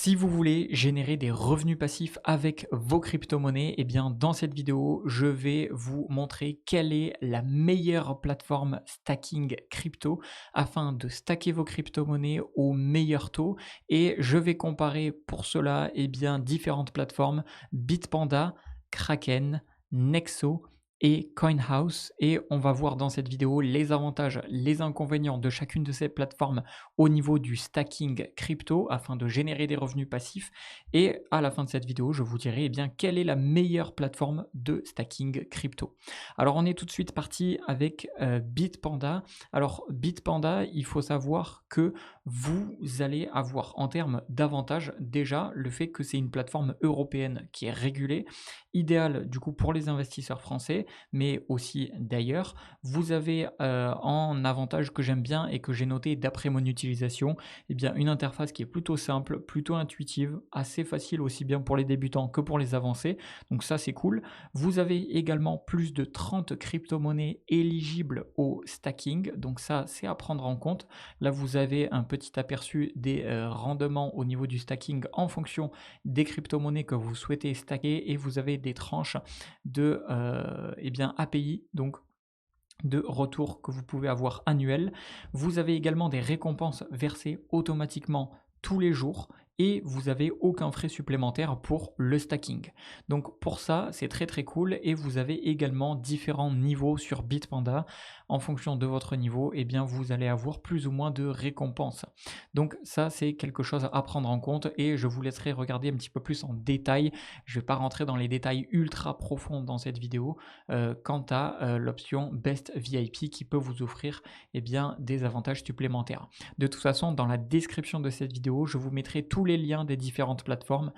Si vous voulez générer des revenus passifs avec vos crypto-monnaies, eh bien dans cette vidéo, je vais vous montrer quelle est la meilleure plateforme stacking crypto afin de stacker vos crypto-monnaies au meilleur taux. Et je vais comparer pour cela différentes plateformes: Bitpanda, Kraken, Nexo et CoinHouse. Et on va voir dans cette vidéo les avantages, les inconvénients de chacune de ces plateformes au niveau du stacking crypto afin de générer des revenus passifs. Et à la fin de cette vidéo, je vous dirai quelle est la meilleure plateforme de stacking crypto. Alors on est tout de suite parti avec Bitpanda. Alors Bitpanda, il faut savoir que vous allez avoir en termes d'avantages déjà le fait que c'est une plateforme européenne qui est régulée, idéale du coup pour les investisseurs français, mais aussi d'ailleurs. Vous avez en avantage que j'aime bien et que j'ai noté d'après mon utilisation, une interface qui est plutôt simple, plutôt intuitive, assez facile aussi bien pour les débutants que pour les avancés. Donc ça c'est cool. Vous avez également plus de 30 crypto-monnaies éligibles au stacking. Donc ça c'est à prendre en compte. Là vous avez un petit aperçu des rendements au niveau du stacking en fonction des crypto-monnaies que vous souhaitez stacker, et vous avez des tranches de API, donc de retour que vous pouvez avoir annuel. Vous avez également des récompenses versées automatiquement tous les jours et vous avez aucun frais supplémentaire pour le stacking. Donc pour ça, c'est très très cool, et vous avez également différents niveaux sur Bitpanda. En fonction de votre niveau, vous allez avoir plus ou moins de récompenses. Donc ça, c'est quelque chose à prendre en compte et je vous laisserai regarder un petit peu plus en détail. Je ne vais pas rentrer dans les détails ultra profonds dans cette vidéo quant à l'option Best VIP qui peut vous offrir des avantages supplémentaires. De toute façon, dans la description de cette vidéo, je vous mettrai tous les liens des différentes plateformes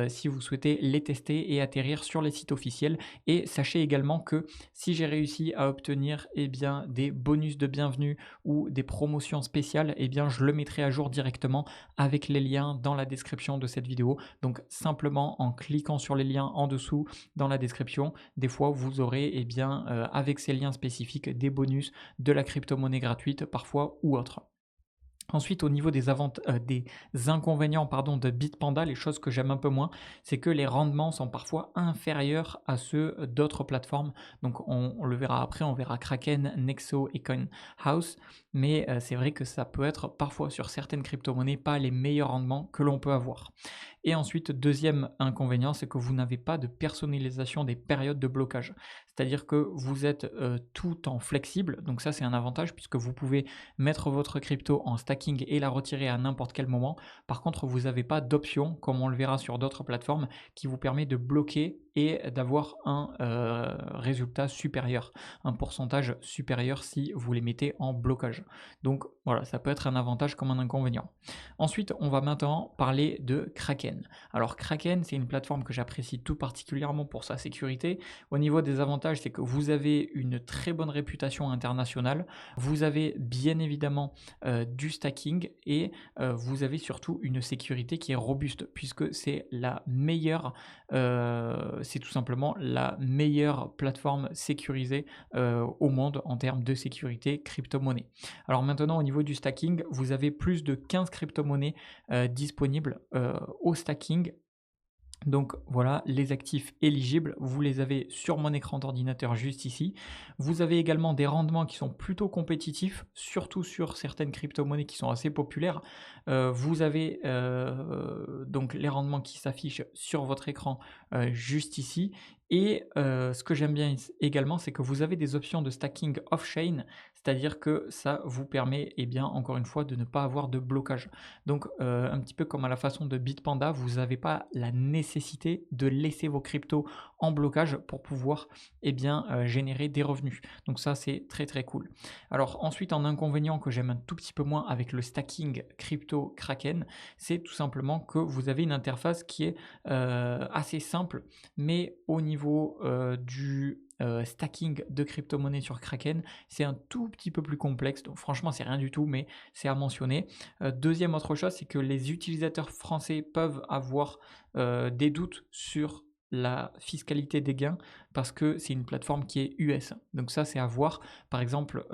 si vous souhaitez les tester et atterrir sur les sites officiels. Et sachez également que si j'ai réussi à obtenir des bonus de bienvenue ou des promotions spéciales, je le mettrai à jour directement avec les liens dans la description de cette vidéo. Donc simplement en cliquant sur les liens en dessous dans la description, des fois vous aurez avec ces liens spécifiques des bonus, de la crypto-monnaie gratuite parfois ou autre. Ensuite, au niveau des inconvénients de Bitpanda, les choses que j'aime un peu moins, c'est que les rendements sont parfois inférieurs à ceux d'autres plateformes. Donc on le verra après, on verra Kraken, Nexo et CoinHouse, mais c'est vrai que ça peut être parfois sur certaines crypto-monnaies pas les meilleurs rendements que l'on peut avoir. Et ensuite, deuxième inconvénient, c'est que vous n'avez pas de personnalisation des périodes de blocage. C'est-à-dire que vous êtes tout en flexible, donc ça c'est un avantage puisque vous pouvez mettre votre crypto en stacking et la retirer à n'importe quel moment. Par contre, vous n'avez pas d'option, comme on le verra sur d'autres plateformes, qui vous permet de bloquer et d'avoir un résultat supérieur, un pourcentage supérieur si vous les mettez en blocage. Donc voilà, ça peut être un avantage comme un inconvénient. Ensuite, on va maintenant parler de Kraken. Alors Kraken, c'est une plateforme que j'apprécie tout particulièrement pour sa sécurité. Au niveau des avantages, c'est que vous avez une très bonne réputation internationale, vous avez bien évidemment du stacking et vous avez surtout une sécurité qui est robuste puisque c'est la meilleure, c'est tout simplement la meilleure plateforme sécurisée au monde en termes de sécurité crypto-monnaie. Alors maintenant, au niveau du stacking, vous avez plus de 15 crypto-monnaies disponibles au stacking. Donc voilà, les actifs éligibles, vous les avez sur mon écran d'ordinateur juste ici. Vous avez également des rendements qui sont plutôt compétitifs, surtout sur certaines crypto-monnaies qui sont assez populaires. Vous avez donc les rendements qui s'affichent sur votre écran juste ici. Et ce que j'aime bien également, c'est que vous avez des options de stacking off-chain, c'est-à-dire que ça vous permet, encore une fois, de ne pas avoir de blocage. Donc un petit peu comme à la façon de Bitpanda, vous n'avez pas la nécessité de laisser vos cryptos en blocage pour pouvoir générer des revenus. Donc ça c'est très très cool. Alors ensuite, un inconvénient que j'aime un tout petit peu moins avec le stacking crypto Kraken, c'est tout simplement que vous avez une interface qui est assez simple, mais au niveau du stacking de crypto-monnaie sur Kraken, c'est un tout petit peu plus complexe. Donc franchement, c'est rien du tout, mais c'est à mentionner. Deuxième autre chose, c'est que les utilisateurs français peuvent avoir des doutes sur la fiscalité des gains parce que c'est une plateforme qui est US. Donc ça, c'est à voir. Par exemple,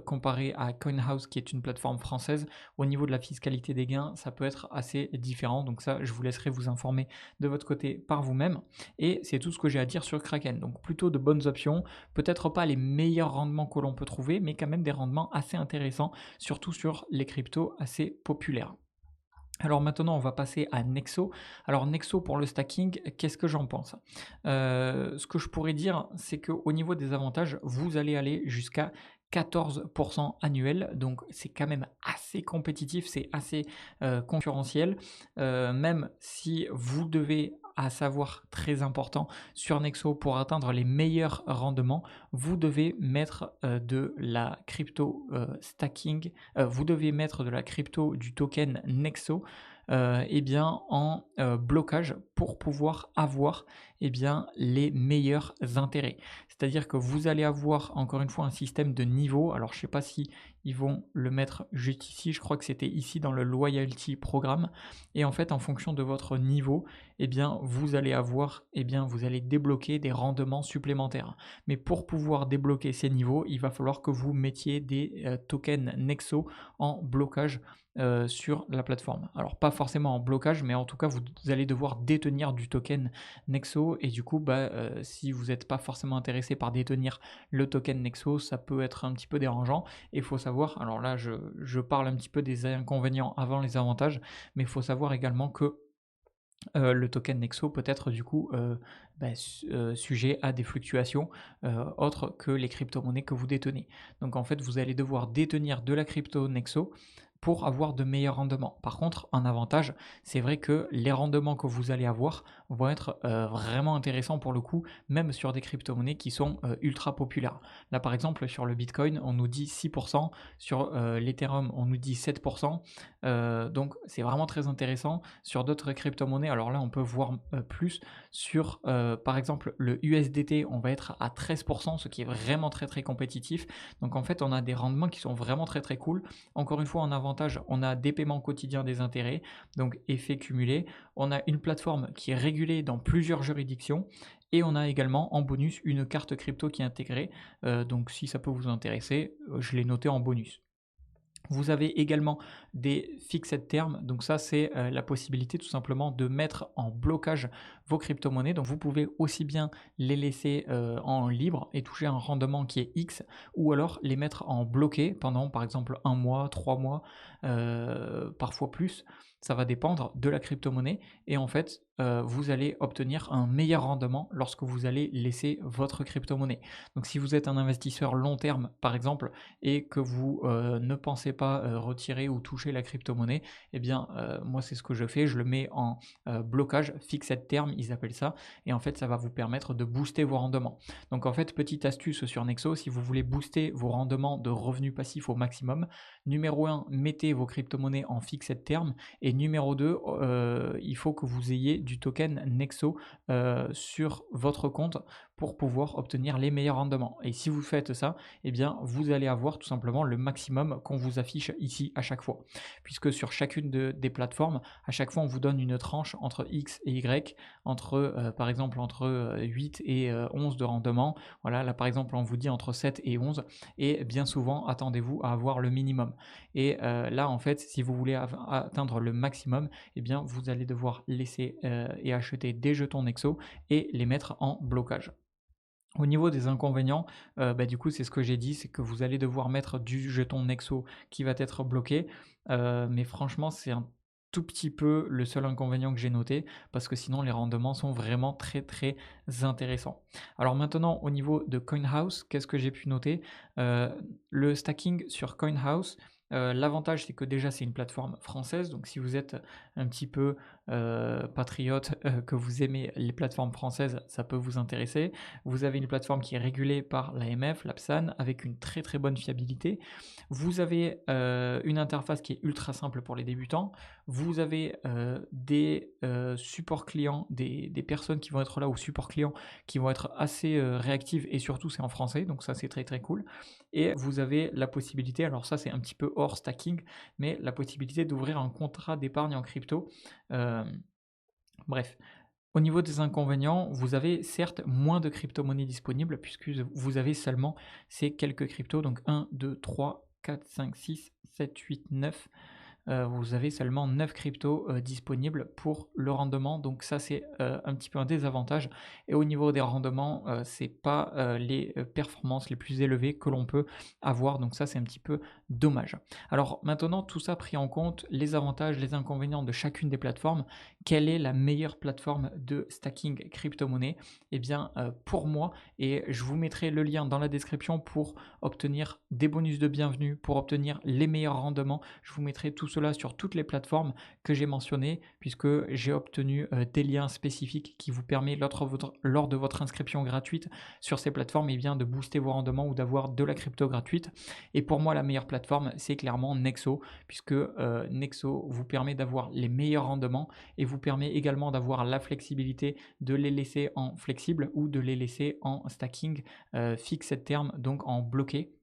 comparé à CoinHouse, qui est une plateforme française, au niveau de la fiscalité des gains, ça peut être assez différent. Donc ça, je vous laisserai vous informer de votre côté par vous-même. Et c'est tout ce que j'ai à dire sur Kraken. Donc plutôt de bonnes options, peut-être pas les meilleurs rendements que l'on peut trouver, mais quand même des rendements assez intéressants, surtout sur les cryptos assez populaires. Alors maintenant, on va passer à Nexo. Alors Nexo pour le stacking, qu'est-ce que j'en pense? Ce que je pourrais dire, c'est qu'au niveau des avantages, vous allez aller jusqu'à 14% annuel, donc c'est quand même assez compétitif, c'est assez concurrentiel. Même si vous devez, à savoir très important, sur Nexo pour atteindre les meilleurs rendements, vous devez mettre de la crypto stacking, vous devez mettre de la crypto du token Nexo eh bien, en blocage pour pouvoir avoir eh bien, les meilleurs intérêts. C'est-à-dire que vous allez avoir encore une fois un système de niveau. Alors je ne sais pas si ils vont le mettre juste ici, je crois que c'était ici dans le loyalty programme. Et en fait, en fonction de votre niveau, eh bien, vous allez avoir, eh bien, vous allez débloquer des rendements supplémentaires. Mais pour pouvoir débloquer ces niveaux, il va falloir que vous mettiez des tokens Nexo en blocage sur la plateforme. Alors pas forcément en blocage, mais en tout cas vous allez devoir détenir du token Nexo et du coup si vous n'êtes pas forcément intéressé par détenir le token Nexo, ça peut être un petit peu dérangeant. Et il faut savoir, alors là je parle un petit peu des inconvénients avant les avantages, mais il faut savoir également que le token Nexo peut être du coup sujet à des fluctuations autres que les crypto-monnaies que vous détenez. Donc en fait, vous allez devoir détenir de la crypto Nexo pour avoir de meilleurs rendements. Par contre, un avantage, c'est vrai que les rendements que vous allez avoir vont être vraiment intéressants pour le coup, même sur des crypto-monnaies qui sont ultra populaires. Là, par exemple, sur le Bitcoin, on nous dit 6%, sur l'Ethereum, on nous dit 7%. Donc, c'est vraiment très intéressant. Sur d'autres crypto-monnaies, alors là, on peut voir plus. Sur, par exemple, le USDT, on va être à 13%, ce qui est vraiment très, très compétitif. Donc, en fait, on a des rendements qui sont vraiment très, très cool. Encore une fois, en avantage, on a des paiements quotidiens des intérêts, donc effet cumulé. On a une plateforme qui est régulée dans plusieurs juridictions et on a également en bonus une carte crypto qui est intégrée. Donc si ça peut vous intéresser, je l'ai noté en bonus. Vous avez également des fixed termes, donc ça c'est la possibilité tout simplement de mettre en blocage vos crypto-monnaies. Donc vous pouvez aussi bien les laisser en libre et toucher un rendement qui est X, ou alors les mettre en bloqué pendant par exemple un mois, 3 mois, parfois plus. Ça va dépendre de la crypto-monnaie et en fait vous allez obtenir un meilleur rendement lorsque vous allez laisser votre crypto-monnaie. Donc si vous êtes un investisseur long terme par exemple et que vous ne pensez pas retirer ou toucher la crypto-monnaie, eh bien moi c'est ce que je fais, je le mets en blocage, fixed term ils appellent ça, et en fait ça va vous permettre de booster vos rendements. Donc en fait, petite astuce sur Nexo, si vous voulez booster vos rendements de revenus passifs au maximum, numéro 1, mettez vos crypto-monnaies en fixed term, et numéro 2, il faut que vous ayez du token Nexo sur votre compte pour pouvoir obtenir les meilleurs rendements. Et si vous faites ça, eh bien, vous allez avoir tout simplement le maximum qu'on vous affiche ici à chaque fois. Puisque sur chacune des plateformes, à chaque fois, on vous donne une tranche entre X et Y, par exemple, entre 8 et 11 de rendement. Voilà, là, par exemple, on vous dit entre 7 et 11. Et bien souvent, attendez-vous à avoir le minimum. Et là, en fait, si vous voulez atteindre le maximum, eh bien, vous allez devoir laisser et acheter des jetons Nexo et les mettre en blocage. Au niveau des inconvénients, du coup, c'est ce que j'ai dit, c'est que vous allez devoir mettre du jeton Nexo qui va être bloqué, mais franchement, c'est un tout petit peu le seul inconvénient que j'ai noté, parce que sinon les rendements sont vraiment très, très intéressants. Alors maintenant, au niveau de CoinHouse, qu'est-ce que j'ai pu noter? Le stacking sur CoinHouse, l'avantage, c'est que déjà, c'est une plateforme française, donc si vous êtes un petit peu, patriote, que vous aimez les plateformes françaises, ça peut vous intéresser. Vous avez une plateforme qui est régulée par l'AMF, l'APSAN, avec une très très bonne fiabilité. Vous avez une interface qui est ultra simple pour les débutants. Vous avez des supports clients, des personnes qui vont être là au support client, qui vont être assez réactives et surtout c'est en français, donc ça c'est très très cool. Et vous avez la possibilité, alors ça c'est un petit peu hors stacking, mais la possibilité d'ouvrir un contrat d'épargne en crypto. Euh, Bref, Au niveau des inconvénients, vous avez certes moins de crypto-monnaies disponibles puisque vous avez seulement ces quelques cryptos, donc 1, 2, 3, 4, 5, 6, 7, 8, 9. Vous avez seulement 9 cryptos disponibles pour le rendement. Donc ça, c'est un petit peu un désavantage. Et au niveau des rendements, c'est pas les performances les plus élevées que l'on peut avoir. Donc ça, c'est un petit peu dommage. Alors maintenant, tout ça pris en compte, les avantages, les inconvénients de chacune des plateformes. Quelle est la meilleure plateforme de stacking crypto-monnaie? Eh bien, pour moi, et je vous mettrai le lien dans la description pour obtenir des bonus de bienvenue, pour obtenir les meilleurs rendements. Je vous mettrai tout cela sur toutes les plateformes que j'ai mentionnées, puisque j'ai obtenu des liens spécifiques qui vous permettent, lors de votre inscription gratuite sur ces plateformes, eh bien, de booster vos rendements ou d'avoir de la crypto gratuite. Et pour moi, la meilleure plateforme, c'est clairement Nexo, puisque Nexo vous permet d'avoir les meilleurs rendements et vous permet également d'avoir la flexibilité de les laisser en flexible ou de les laisser en stacking fixe à terme, donc en bloqué.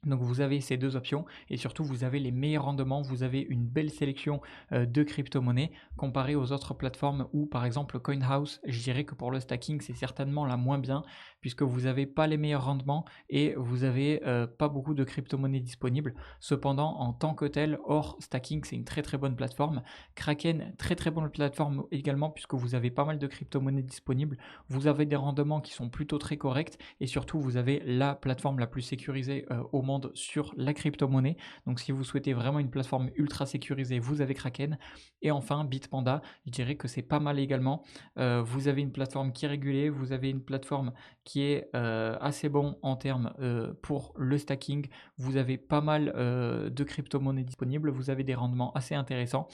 Donc vous avez ces deux options et surtout vous avez les meilleurs rendements, vous avez une belle sélection de crypto-monnaies comparé aux autres plateformes où par exemple CoinHouse, je dirais que pour le stacking c'est certainement la moins bien puisque vous n'avez pas les meilleurs rendements et vous n'avez pas beaucoup de crypto-monnaies disponibles. Cependant en tant que tel, hors stacking, c'est une très très bonne plateforme. Kraken, très très bonne plateforme également puisque vous avez pas mal de crypto-monnaies disponibles, vous avez des rendements qui sont plutôt très corrects et surtout vous avez la plateforme la plus sécurisée au monde sur la crypto-monnaie. Donc si vous souhaitez vraiment une plateforme ultra sécurisée, vous avez Kraken. Et enfin Bitpanda, je dirais que c'est pas mal également. Vous avez une plateforme qui est régulée, vous avez une plateforme qui est assez bon en termes pour le stacking. Vous avez pas mal de crypto-monnaies disponibles, vous avez des rendements assez intéressants.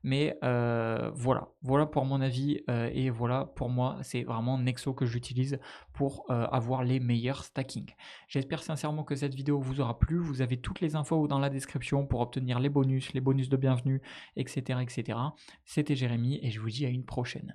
Mais voilà pour mon avis et voilà pour moi, c'est vraiment Nexo que j'utilise pour avoir les meilleurs stacking. J'espère sincèrement que cette vidéo vous aura plu. Vous avez toutes les infos dans la description pour obtenir les bonus de bienvenue, etc. etc. C'était Jérémy et je vous dis à une prochaine.